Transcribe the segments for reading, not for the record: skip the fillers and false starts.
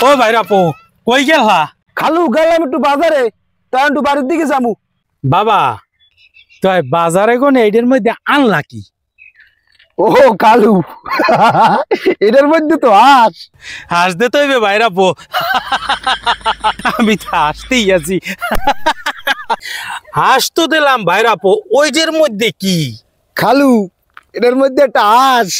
ও ভাইরা পো কই গেলা? খালু গেলাম একটু বাজারে, তাই একটু বাড়ির দিকে যাবো। বাবা তুই বাজারে কোনে এইটার মধ্যে আনলা কি? ও কালু এটার মধ্যে তো হাসতে তো হইবে ভাইরা পো। আমি তো হাসতেই আছি। হাস তো দিলাম ভাইরা পো, ওইটার মধ্যে কি? খালু এটার মধ্যে একটা হাঁস।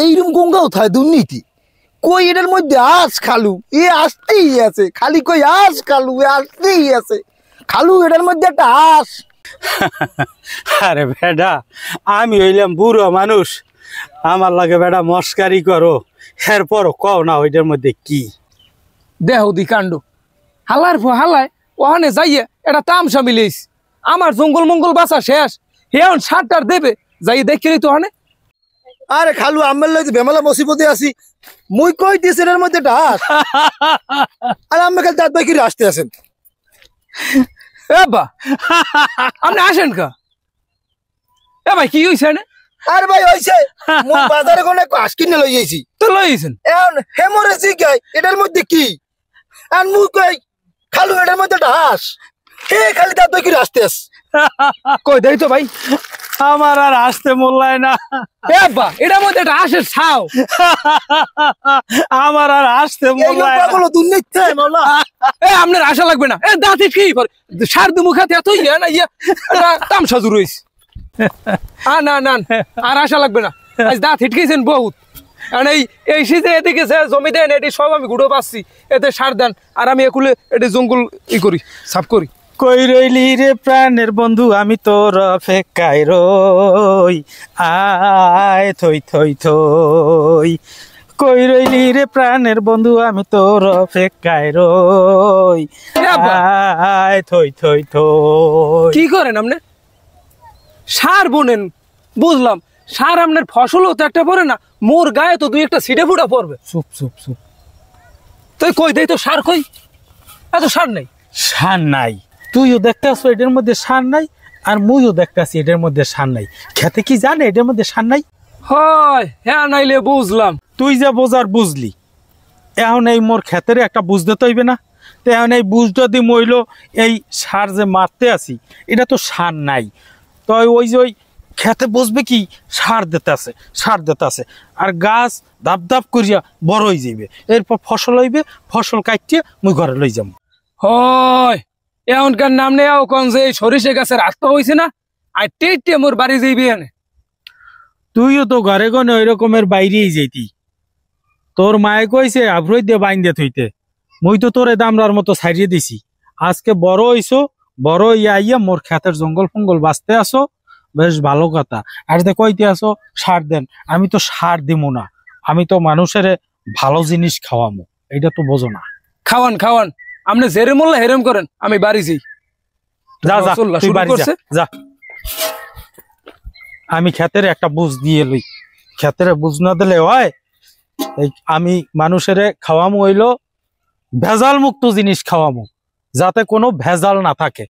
এইরকম গঙ্গাও থায় দুর্নীতি কই এটার মধ্যে খালু এ আসতেই আছে, খালি কই খালু এ আসতেই আছে। খালু এটার মধ্যে একটা আরে বেডা আমি হইলাম বুড়ো মানুষ, আমার লাগে বেডা মস্কারি করো, এরপর কও না ওইটার মধ্যে কি? দেহ দি কাণ্ড হালার হালায় ওখানে যাইয়ে এটা তামসা মিলিস আমার জঙ্গল মঙ্গল বাসা শেষ হেন সারটার দেবে যাই দেখি তো ওখানে। আরে খালু আমার লইতে বেমালা মুসিবতে আছি, মুই কই দিছি এটার মধ্যে একটা আর আমি কাল দাঁত বাইকিরে আসতে আছেন। এ বা আপনি আসেন কা? এ ভাই কি হইছে না? আরে ভাই হইছে মুই বাজারে কোনে হাঁস কিনে লই যাইছি তো লইছেন এখন হেমরেজি গাই এটার মধ্যে কি? আর মুই কই খালু এটার মধ্যে একটা হে খালি দাঁত বাইকিরে আসতে আস। কই দেই তো ভাই আমার আর আসতে মোল্লায় না। এ বা এটার মধ্যে একটা হাঁসের ছাও। আমার আর আসতে মোল্লায় না। পাগল দুর্নীতি মাওলা। এ আপনার আশা লাগবে না, এ দাঁতে কি সার দু মুখাতে এত ইয়া না ইয়া তামসা জুর হইছে। না না আর আশা লাগবে না, আজ দাঁত হিটকেছেন বহুত। কারণ এই শীতে এদিকে জমি দেন এটি সব আমি গুঁড়ো পাচ্ছি, এতে সার দেন আর আমি একুলে এটি জঙ্গল করি সাফ করি। কই রইলি রে প্রাণের বন্ধু আমি তোর অপেক্ষায় রই, আয় থই থই থই। কই রইলি রে প্রাণের বন্ধু আমি তোর অপেক্ষায় রই, আয় থই থই থই। কি করেন আপনি? সার বোনেন বুঝলাম, সার আপনার ফসলও তো একটা পড়ে না, মোর গায়ে তো দুই একটা ছিটে ফুটা পড়বে। চুপ চুপ চুপ। তুই কই দেই তো সার কই? এত সার নেই। সার নাই? তুইও দেখতে আসো এটার মধ্যে সার নাই, আর মুইও দেখতে আসি এটার মধ্যে সার নাই। খেতে কি জানে এটার মধ্যে সার নাই? হয় হ্যাঁ নাইলে বুঝলাম। তুই যা বোঝার বুঝলি, এখন এই মোর ক্ষেতের একটা বুঝতে তো হইবে না? তো এখন এই বুঝটা দি মইল এই সার যে মারতে আসি এটা তো সার নাই, তো ওই যে ওই খেতে বসবে কি সার দিতে আছে, সার দিতে আছে, আর গাছ ধাপ ধাপ করিয়া বড় হয়ে যাইবে, এরপর ফসল হইবে, ফসল কাটিয়ে মুই ঘরে লই যাবো। হয় এমনকার নাম নেই কোন যে সরিষে গাছের আত্মা হয়েছে না, আর টেটে মোর বাড়ি যাইবি এনে। তুইও তো ঘরে গনে ওই রকমের বাইরেই যেতি, তোর মায়ে কইছে আভ্রই দিয়ে বাইন দিয়ে থইতে, মুই তো তোরে দামরার মতো ছাড়িয়ে দিছি। আজকে বড় হইছো, বড় ইয়া মোর খেতের জঙ্গল ফঙ্গল বাঁচতে আসো, বেশ ভালো কথা। আর দে কইতে আসো সার দেন, আমি তো সার দিমু না, আমি তো মানুষের ভালো জিনিস খাওয়ামু, এটা তো বোঝো না। খাওয়ান খাওয়ান, আপনি জেরে মোল্লা হেরেম করেন, আমি বাড়ি যাই। যা যা তুই বাড়ি যা, যা। আমি খেতের একটা বুঝ দিয়ে লই, খেতের বুঝ না দিলে হয়? আমি মানুষের খাওয়ামু হইলো ভেজাল মুক্ত জিনিস খাওয়ামু, যাতে কোনো ভেজাল না থাকে।